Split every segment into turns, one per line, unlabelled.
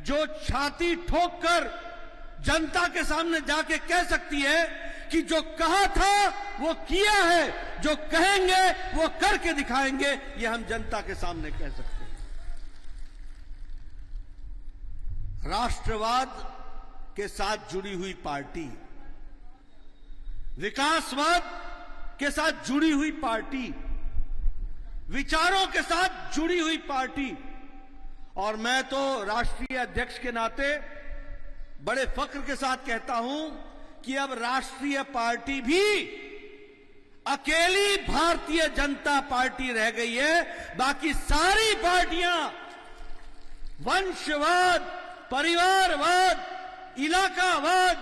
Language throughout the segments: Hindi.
जो छाती ठोक कर जनता के सामने जाके कह सकती है कि जो कहा था वो किया है, जो कहेंगे वो करके दिखाएंगे, ये हम जनता के सामने कह सकते हैं। राष्ट्रवाद के साथ जुड़ी हुई पार्टी, विकासवाद के साथ जुड़ी हुई पार्टी, विचारों के साथ जुड़ी हुई पार्टी, और मैं तो राष्ट्रीय अध्यक्ष के नाते बड़े फख्र के साथ कहता हूं कि अब राष्ट्रीय पार्टी भी अकेली भारतीय जनता पार्टी रह गई है। बाकी सारी पार्टियां वंशवाद, परिवारवाद, इलाकावाद,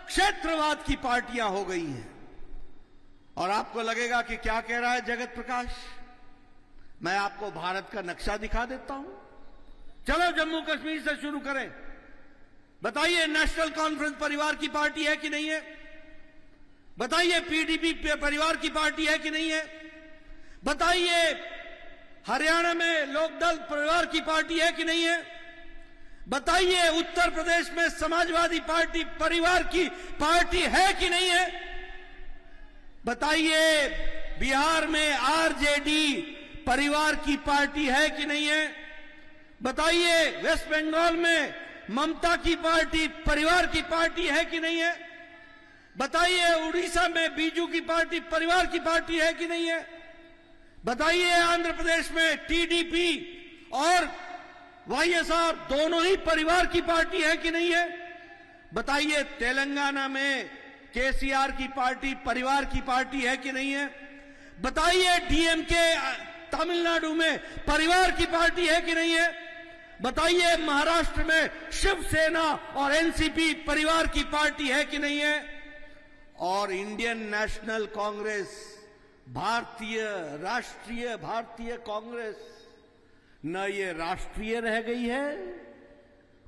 क्षेत्रवाद की पार्टियां हो गई हैं। और आपको लगेगा कि क्या कह रहा है जगत प्रकाश। मैं आपको भारत का नक्शा दिखा देता हूं। चलो जम्मू कश्मीर से शुरू करें। बताइए, नेशनल कॉन्फ्रेंस परिवार की पार्टी है कि नहीं है? बताइए, पीडीपी परिवार की पार्टी है कि नहीं है? बताइए, हरियाणा में लोकदल परिवार की पार्टी है कि नहीं है? बताइए, उत्तर प्रदेश में समाजवादी पार्टी परिवार की पार्टी है कि नहीं है? बताइए, बिहार में आरजेडी परिवार की पार्टी है कि नहीं है? बताइए, वेस्ट बंगाल में ममता की पार्टी परिवार की पार्टी है कि नहीं है? बताइए, उड़ीसा में बीजू की पार्टी परिवार की पार्टी है कि नहीं है? बताइए, आंध्र प्रदेश में टीडीपी और वाईएसआर दोनों ही परिवार की पार्टी है कि नहीं है? बताइए, तेलंगाना में केसीआर की पार्टी परिवार की पार्टी है कि नहीं है? बताइए, डीएमके तमिलनाडु में परिवार की पार्टी है कि नहीं है? बताइए, महाराष्ट्र में शिवसेना और एनसीपी परिवार की पार्टी है कि नहीं है? और इंडियन नेशनल कांग्रेस, भारतीय कांग्रेस, न ये राष्ट्रीय रह गई है,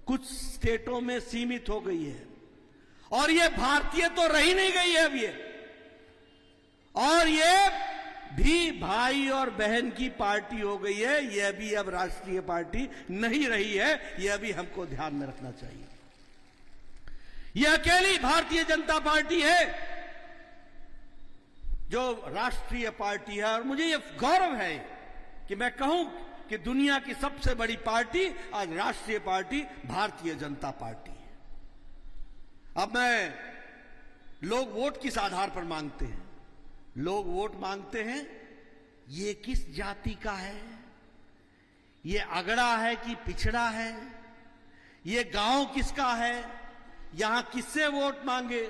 कुछ स्टेटों में सीमित हो गई है, और ये भारतीय तो रही नहीं गई है अब ये, और ये भी भाई और बहन की पार्टी हो गई है। यह भी अब राष्ट्रीय पार्टी नहीं रही है। यह भी हमको ध्यान में रखना चाहिए। यह अकेली भारतीय जनता पार्टी है जो राष्ट्रीय पार्टी है, और मुझे यह गौरव है कि मैं कहूं कि दुनिया की सबसे बड़ी पार्टी आज राष्ट्रीय पार्टी भारतीय जनता पार्टी है। अब लोग वोट किस आधार पर मांगते हैं? लोग वोट मांगते हैं ये किस जाति का है, ये अगड़ा है कि पिछड़ा है, ये गांव किसका है, यहां किससे वोट मांगे।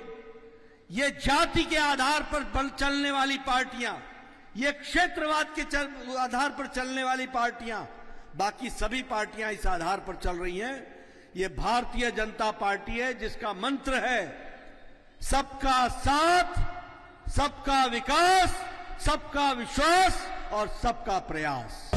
ये जाति के आधार पर चलने वाली पार्टियां, ये क्षेत्रवाद के आधार पर चलने वाली पार्टियां, बाकी सभी पार्टियां इस आधार पर चल रही हैं। ये भारतीय जनता पार्टी है जिसका मंत्र है सबका साथ, सबका विकास, सबका विश्वास और सबका प्रयास।